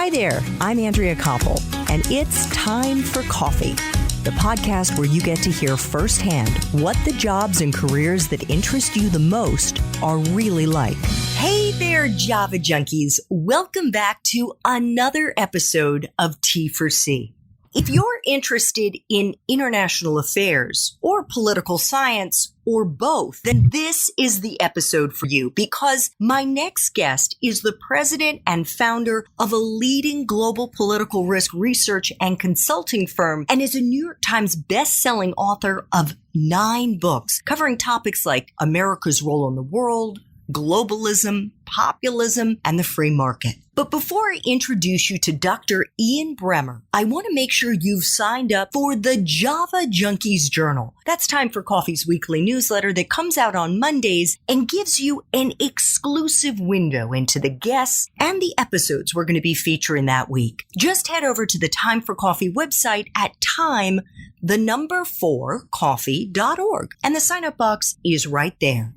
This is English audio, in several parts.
Hi there, I'm Andrea Koppel, and it's Time for Coffee, the podcast where you get to hear firsthand what the jobs and careers that interest you the most are really like. Hey there, Java junkies. Welcome back to another episode of T4C. If you're interested in international affairs or political science or both, then this is the episode for you because my next guest is the president and founder of a leading global political risk research and consulting firm and is a New York Times best-selling author of 9 books covering topics like America's role in the world, globalism, populism, and the free market. But before I introduce you to Dr. Ian Bremmer, I want to make sure you've signed up for the Java Junkies Journal. That's Time for Coffee's weekly newsletter that comes out on Mondays and gives you an exclusive window into the guests and the episodes we're going to be featuring that week. Just head over to the Time for Coffee website at time4coffee.org, and the sign-up box is right there.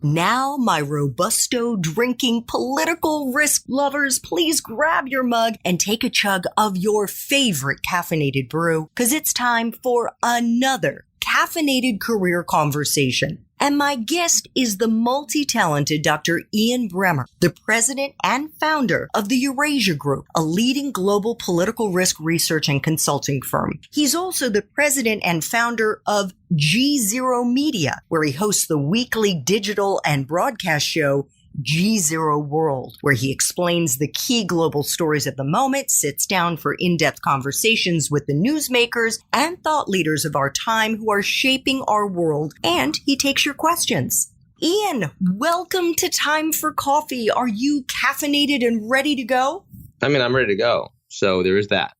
Now, my Robusto drinking political risk lovers, please grab your mug and take a chug of your favorite caffeinated brew, because it's time for another caffeinated career conversation. And my guest is the multi-talented Dr. Ian Bremmer, the president and founder of the Eurasia Group, a leading global political risk research and consulting firm. He's also the president and founder of G0 Media, where he hosts the weekly digital and broadcast show G0 World, where he explains the key global stories of the moment, sits down for in-depth conversations with the newsmakers and thought leaders of our time who are shaping our world, and he takes your questions. Ian, welcome to Time for Coffee. Are you caffeinated and ready to go? I'm ready to go. So there is that.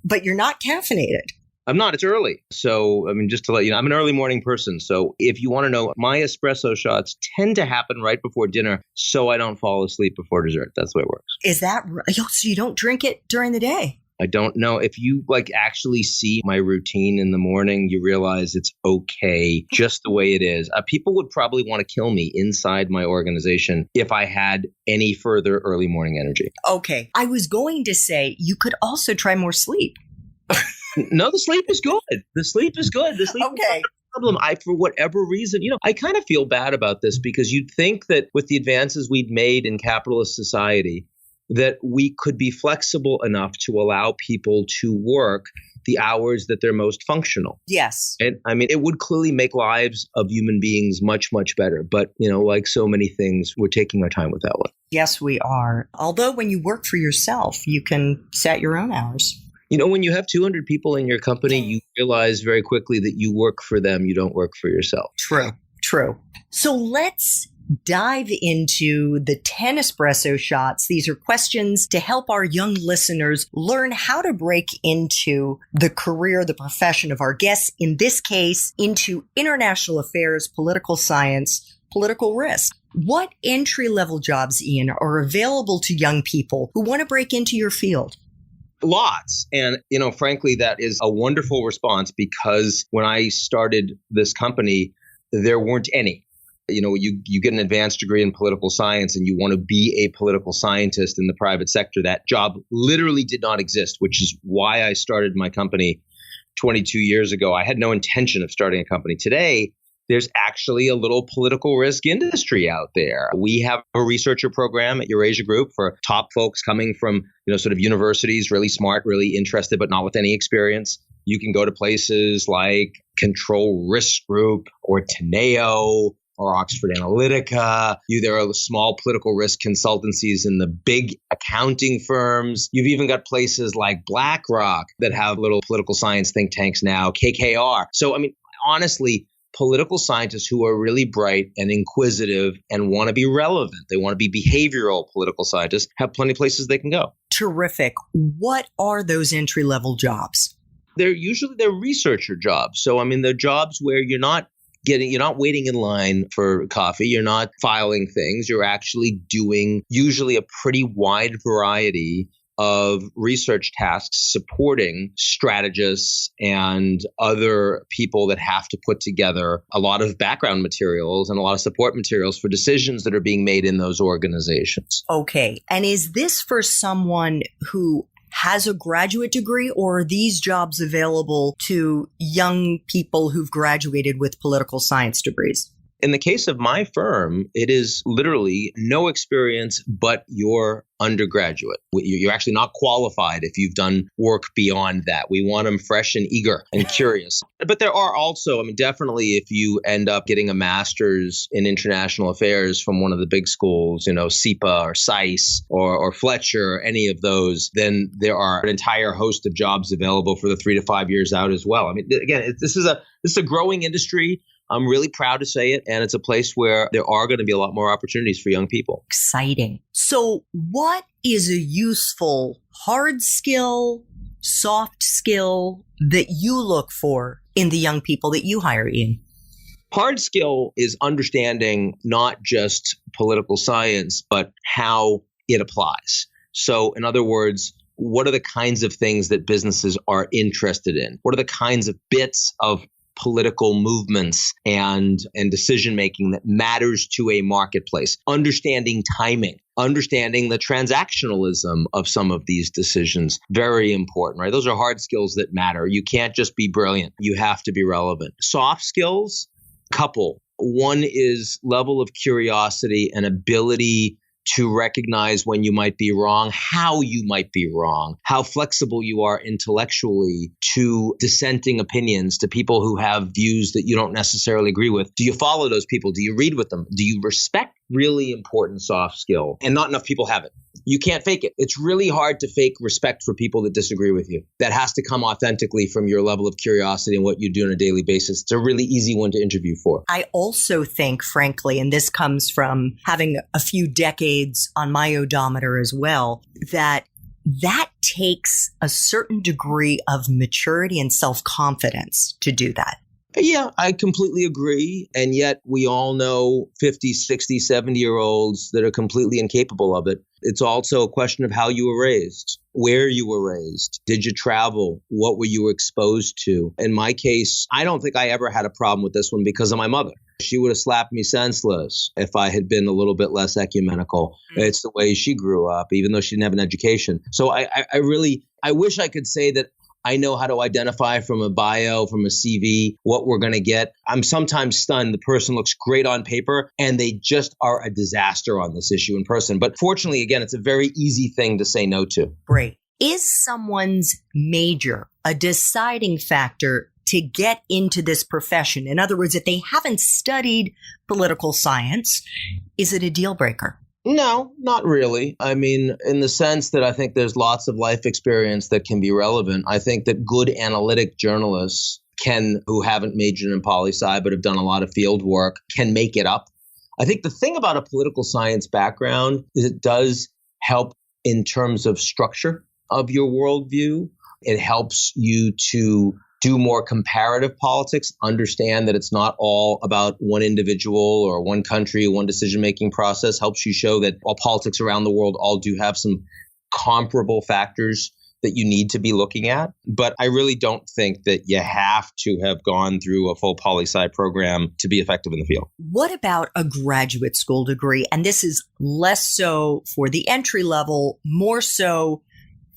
But you're not caffeinated. I'm not. It's early. So, just to let you know, I'm an early morning person. So if you want to know, my espresso shots tend to happen right before dinner so I don't fall asleep before dessert. That's the way it works. Is that right? So you don't drink it during the day? I don't know. If you actually see my routine in the morning, you realize it's okay just the way it is. People would probably want to kill me inside my organization if I had any further early morning energy. Okay. I was going to say you could also try more sleep. No, the sleep is good. The sleep is good. The sleep okay. is not a problem. For whatever reason, I kind of feel bad about this because you'd think that with the advances we've made in capitalist society, that we could be flexible enough to allow people to work the hours that they're most functional. Yes. And it would clearly make lives of human beings much, much better. But, like so many things, we're taking our time with that one. Yes, we are. Although when you work for yourself, you can set your own hours. When you have 200 people in your company, you realize very quickly that you work for them. You don't work for yourself. True. So let's dive into the 10 espresso shots. These are questions to help our young listeners learn how to break into the career, the profession of our guests, in this case, into international affairs, political science, political risk. What entry-level jobs, Ian, are available to young people who want to break into your field? Lots. And, frankly, that is a wonderful response because when I started this company, there weren't any. You get an advanced degree in political science and you want to be a political scientist in the private sector. That job literally did not exist, which is why I started my company 22 years ago. I had no intention of starting a company. Today, there's actually a little political risk industry out there. We have a researcher program at Eurasia Group for top folks coming from, sort of universities, really smart, really interested, but not with any experience. You can go to places like Control Risk Group or Teneo or Oxford Analytica. There are small political risk consultancies in the big accounting firms. You've even got places like BlackRock that have little political science think tanks now, KKR. So, honestly, political scientists who are really bright and inquisitive and want to be relevant, they want to be behavioral political scientists, have plenty of places they can go. Terrific. What are those entry-level jobs? They're researcher jobs. So, they're jobs where you're not waiting in line for coffee. You're not filing things. You're actually doing usually a pretty wide variety of research tasks supporting strategists and other people that have to put together a lot of background materials and a lot of support materials for decisions that are being made in those organizations. Okay. And is this for someone who has a graduate degree, or are these jobs available to young people who've graduated with political science degrees? In the case of my firm, it is literally no experience but your undergraduate. You're actually not qualified if you've done work beyond that. We want them fresh and eager and curious. But there are also, definitely if you end up getting a master's in international affairs from one of the big schools, SIPA or SAIS or Fletcher, any of those, then there are an entire host of jobs available for the 3 to 5 years out as well. Again, this is a growing industry. I'm really proud to say it. And it's a place where there are going to be a lot more opportunities for young people. Exciting. So what is a useful hard skill, soft skill that you look for in the young people that you hire, Ian? Hard skill is understanding not just political science, but how it applies. So in other words, what are the kinds of things that businesses are interested in? What are the kinds of bits of political movements and decision-making that matters to a marketplace? Understanding timing, understanding the transactionalism of some of these decisions, very important, right? Those are hard skills that matter. You can't just be brilliant. You have to be relevant. Soft skills, couple. One is level of curiosity and ability to recognize when you might be wrong, how you might be wrong, how flexible you are intellectually to dissenting opinions, to people who have views that you don't necessarily agree with. Do you follow those people? Do you read with them? Do you respect? Really important soft skill. And not enough people have it. You can't fake it. It's really hard to fake respect for people that disagree with you. That has to come authentically from your level of curiosity and what you do on a daily basis. It's a really easy one to interview for. I also think, frankly, and this comes from having a few decades on my odometer as well, that takes a certain degree of maturity and self-confidence to do that. Yeah, I completely agree. And yet we all know 50, 60, 70-year-olds that are completely incapable of it. It's also a question of how you were raised, where you were raised. Did you travel? What were you exposed to? In my case, I don't think I ever had a problem with this one because of my mother. She would have slapped me senseless if I had been a little bit less ecumenical. It's the way she grew up, even though she didn't have an education. So I wish I could say that I know how to identify from a bio, from a CV, what we're going to get. I'm sometimes stunned. The person looks great on paper and they just are a disaster on this issue in person. But fortunately, again, it's a very easy thing to say no to. Great. Is someone's major a deciding factor to get into this profession? In other words, if they haven't studied political science, is it a deal breaker? No, not really. In the sense that I think there's lots of life experience that can be relevant. I think that good analytic journalists who haven't majored in poli-sci but have done a lot of field work, can make it up. I think the thing about a political science background is it does help in terms of structure of your worldview. It helps you to do more comparative politics, understand that it's not all about one individual or one country, one decision-making process, helps you show that all politics around the world all do have some comparable factors that you need to be looking at. But I really don't think that you have to have gone through a full poli-sci program to be effective in the field. What about a graduate school degree? And this is less so for the entry level, more so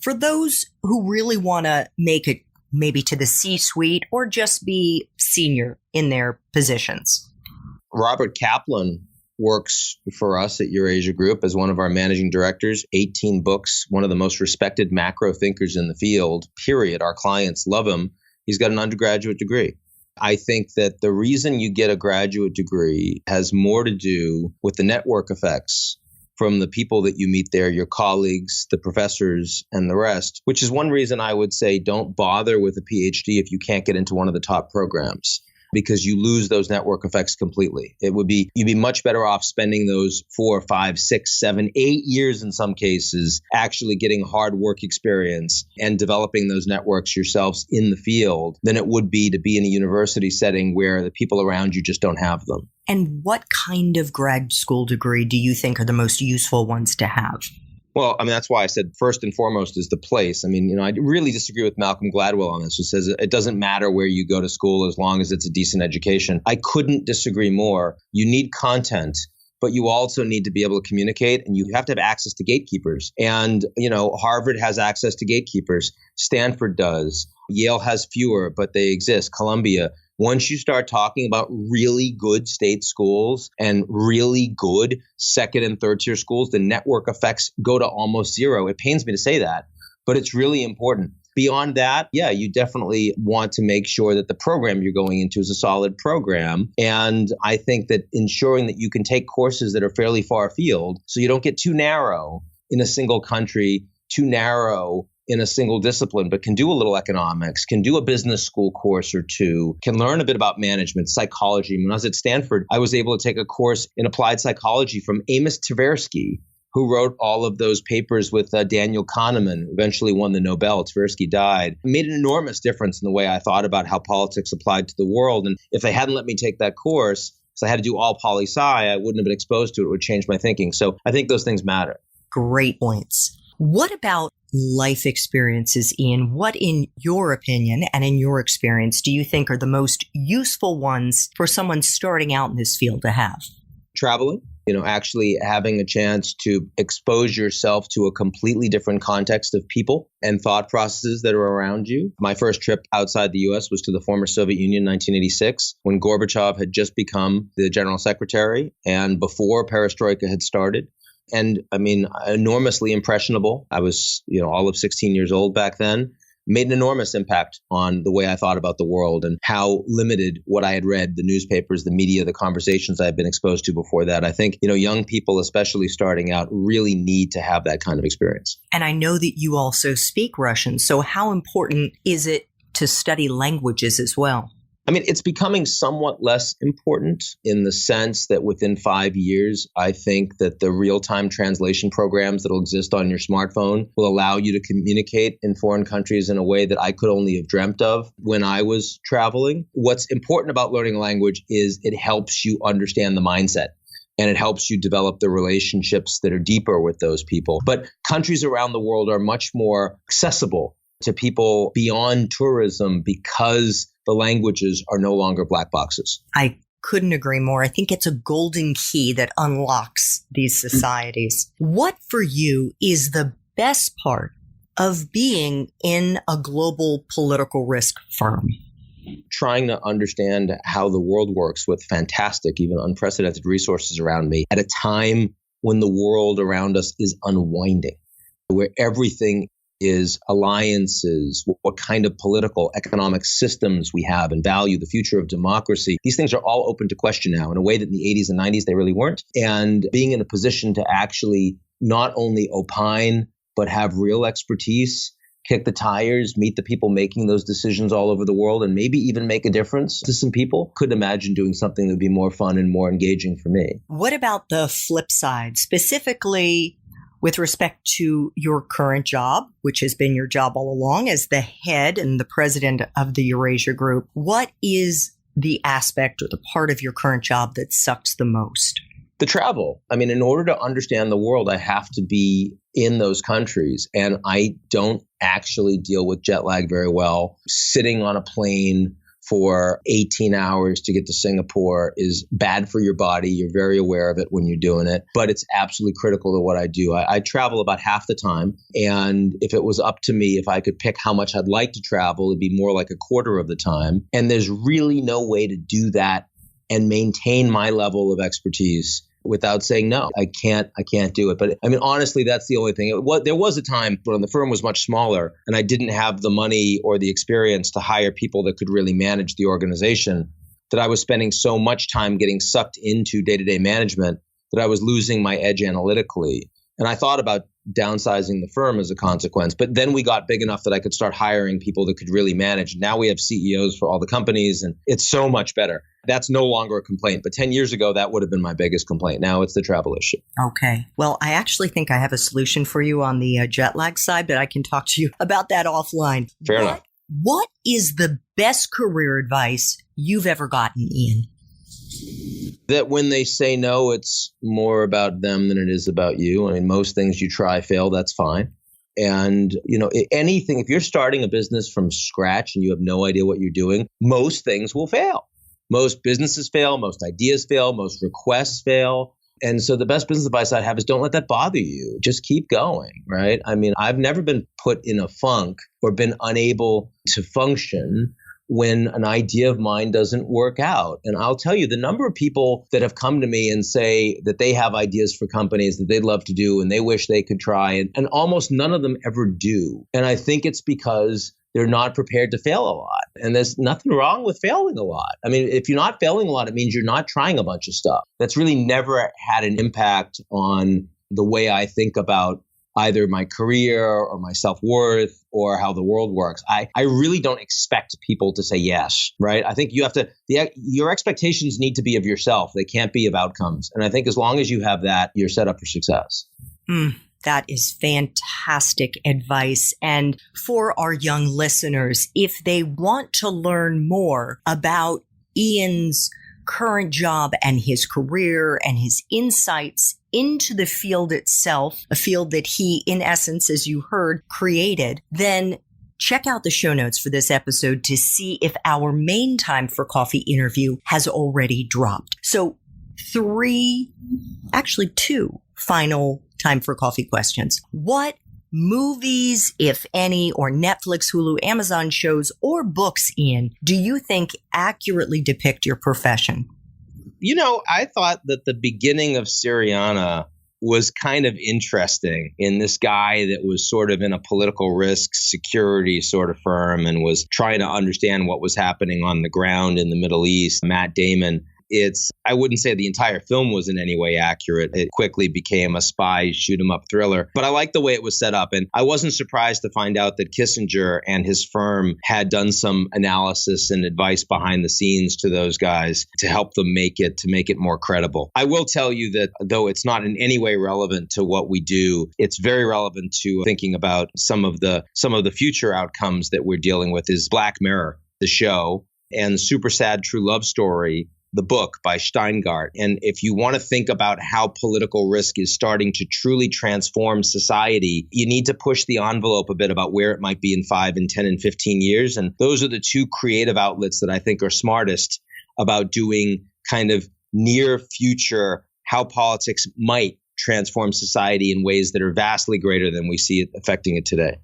for those who really want to make it maybe to the C-suite or just be senior in their positions. Robert Kaplan works for us at Eurasia Group as one of our managing directors, 18 books, one of the most respected macro thinkers in the field, period. Our clients love him. He's got an undergraduate degree. I think that the reason you get a graduate degree has more to do with the network effects from the people that you meet there, your colleagues, the professors, and the rest, which is one reason I would say don't bother with a PhD if you can't get into one of the top programs, because you lose those network effects completely. You'd be much better off spending those 4, 5, 6, 7, 8 years in some cases, actually getting hard work experience and developing those networks yourselves in the field than it would be to be in a university setting where the people around you just don't have them. And what kind of grad school degree do you think are the most useful ones to have? Well, I mean, that's why I said first and foremost is the place. I mean, I really disagree with Malcolm Gladwell on this, who says it doesn't matter where you go to school as long as it's a decent education. I couldn't disagree more. You need content, but you also need to be able to communicate, and you have to have access to gatekeepers. And, Harvard has access to gatekeepers. Stanford does. Yale has fewer, but they exist. Columbia. Once you start talking about really good state schools and really good second and third tier schools, the network effects go to almost zero. It pains me to say that, but it's really important. Beyond that, yeah, you definitely want to make sure that the program you're going into is a solid program. And I think that ensuring that you can take courses that are fairly far afield so you don't get too narrow in a single country, too narrow in a single discipline, but can do a little economics, can do a business school course or two, can learn a bit about management, psychology. When I was at Stanford, I was able to take a course in applied psychology from Amos Tversky, who wrote all of those papers with Daniel Kahneman, eventually won the Nobel. Tversky died. It made an enormous difference in the way I thought about how politics applied to the world. And if they hadn't let me take that course, because I had to do all poli-sci, I wouldn't have been exposed to it. It would change my thinking. So I think those things matter. Great points. What about life experiences, Ian? What, in your opinion and in your experience, do you think are the most useful ones for someone starting out in this field to have? Traveling. Actually having a chance to expose yourself to a completely different context of people and thought processes that are around you. My first trip outside the U.S. was to the former Soviet Union in 1986, when Gorbachev had just become the general secretary and before perestroika had started. And I mean, enormously impressionable. I was, all of 16 years old back then. Made an enormous impact on the way I thought about the world and how limited what I had read, the newspapers, the media, the conversations I had been exposed to before that. I think, young people, especially starting out, really need to have that kind of experience. And I know that you also speak Russian. So how important is it to study languages as well? I mean, it's becoming somewhat less important in the sense that within 5 years, I think that the real-time translation programs that will exist on your smartphone will allow you to communicate in foreign countries in a way that I could only have dreamt of when I was traveling. What's important about learning a language is it helps you understand the mindset. And it helps you develop the relationships that are deeper with those people. But countries around the world are much more accessible to people beyond tourism because the languages are no longer black boxes. I couldn't agree more. I think it's a golden key that unlocks these societies. What for you is the best part of being in a global political risk firm? Trying to understand how the world works with fantastic, even unprecedented resources around me at a time when the world around us is unwinding, where everything is alliances, what kind of political, economic systems we have and value, the future of democracy. These things are all open to question now in a way that in the 80s and 90s they really weren't. And being in a position to actually not only opine, but have real expertise, kick the tires, meet the people making those decisions all over the world, and maybe even make a difference to some people. Couldn't imagine doing something that would be more fun and more engaging for me. What about the flip side, specifically with respect to your current job, which has been your job all along as the head and the president of the Eurasia Group? What is the aspect or the part of your current job that sucks the most? The travel. I mean, in order to understand the world, I have to be in those countries. And I don't actually deal with jet lag very well. Sitting on a plane for 18 hours to get to Singapore is bad for your body. You're very aware of it when you're doing it, but it's absolutely critical to what I do. I travel about half the time. And if it was up to me, if I could pick how much I'd like to travel, it'd be more like a quarter of the time. And there's really no way to do that and maintain my level of expertise without saying, no, I can't do it. But I mean, honestly, that's the only thing. There was a time when the firm was much smaller and I didn't have the money or the experience to hire people that could really manage the organization, that I was spending so much time getting sucked into day-to-day management that I was losing my edge analytically. And I thought about downsizing the firm as a consequence. But then we got big enough that I could start hiring people that could really manage. Now we have CEOs for all the companies, and it's so much better. That's no longer a complaint. But 10 years ago, that would have been my biggest complaint. Now it's the travel issue. Okay. Well, I actually think I have a solution for you on the jet lag side, but I can talk to you about that offline. Fair enough. What is the best career advice you've ever gotten, Ian? that when they say no, it's more about them than it is about you. I mean, most things you try, fail, that's fine. And, anything, if you're starting a business from scratch and you have no idea what you're doing, most things will fail. Most businesses fail, most ideas fail, most requests fail. And so the best business advice I have is don't let that bother you. Just keep going, right? I mean, I've never been put in a funk or been unable to function when an idea of mine doesn't work out. And I'll tell you, the number of people that have come to me and say that they have ideas for companies that they'd love to do and they wish they could try, and almost none of them ever do. And I think it's because they're not prepared to fail a lot. And there's nothing wrong with failing a lot. I mean, if you're not failing a lot, it means you're not trying a bunch of stuff. That's really never had an impact on the way I think about either my career or my self-worth or how the world works. I really don't expect people to say yes, right? I think you have to, your expectations need to be of yourself. They can't be of outcomes. And I think as long as you have that, you're set up for success. That is fantastic advice. And for our young listeners, if they want to learn more about Ian's current job and his career and his insights into the field itself, a field that he, in essence, as you heard, created, then check out the show notes for this episode to see if our main Time for Coffee interview has already dropped. So 2 final Time for Coffee questions. What movies, if any, or Netflix, Hulu, Amazon shows, or books, Ian, do you think accurately depict your profession? I thought that the beginning of Syriana was kind of interesting in this guy that was sort of in a political risk security sort of firm and was trying to understand what was happening on the ground in the Middle East. Matt Damon. I wouldn't say the entire film was in any way accurate. It quickly became a spy shoot 'em up thriller, but I like the way it was set up. And I wasn't surprised to find out that Kissinger and his firm had done some analysis and advice behind the scenes to those guys to help them make it more credible. I will tell you that though it's not in any way relevant to what we do, it's very relevant to thinking about some of the future outcomes that we're dealing with is Black Mirror, the show, and Super Sad True Love Story, the book by Steingart. And if you want to think about how political risk is starting to truly transform society, you need to push the envelope a bit about where it might be in 5 and 10 and 15 years. And those are the two creative outlets that I think are smartest about doing kind of near future, how politics might transform society in ways that are vastly greater than we see it affecting it today.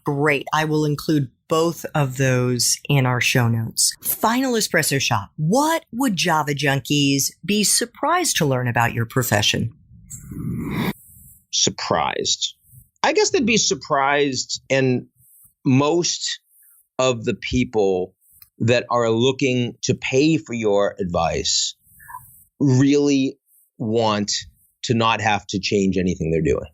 Great. I will include both of those in our show notes. Final espresso shot. What would Java junkies be surprised to learn about your profession? Surprised. I guess they'd be surprised, and most of the people that are looking to pay for your advice really want to not have to change anything they're doing.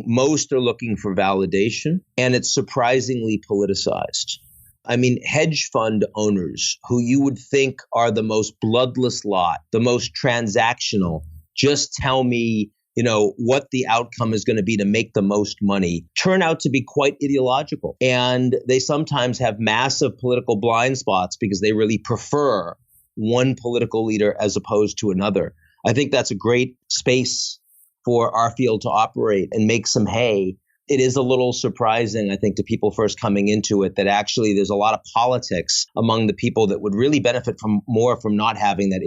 Most are looking for validation, and it's surprisingly politicized. I mean, hedge fund owners who you would think are the most bloodless lot, the most transactional, just tell me, what the outcome is going to be to make the most money, turn out to be quite ideological. And they sometimes have massive political blind spots because they really prefer one political leader as opposed to another. I think that's a great space for our field to operate and make some hay. It is a little surprising, I think, to people first coming into it that actually there's a lot of politics among the people that would really benefit from not having that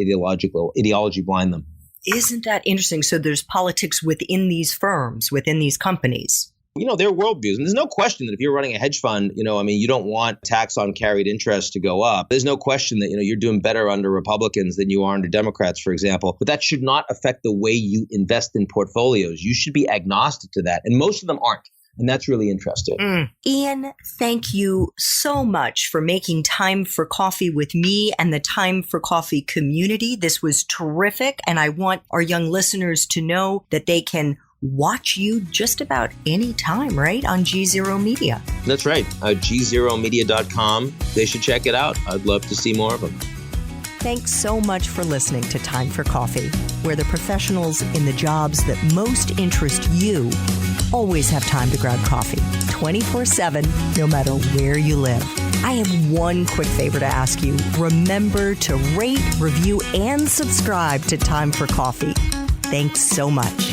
ideology blind them. Isn't that interesting? So there's politics within these firms, within these companies. Their worldviews. And there's no question that if you're running a hedge fund, you don't want tax on carried interest to go up. There's no question that, you're doing better under Republicans than you are under Democrats, for example. But that should not affect the way you invest in portfolios. You should be agnostic to that. And most of them aren't. And that's really interesting. Ian, thank you so much for making time for coffee with me and the Time for Coffee community. This was terrific. And I want our young listeners to know that they can watch you just about any time, right? On G0 Media. That's right. G0media.com. They should check it out. I'd love to see more of them. Thanks so much for listening to Time for Coffee, where the professionals in the jobs that most interest you always have time to grab coffee 24/7, no matter where you live. I have one quick favor to ask you. Remember to rate, review, and subscribe to Time for Coffee. Thanks so much.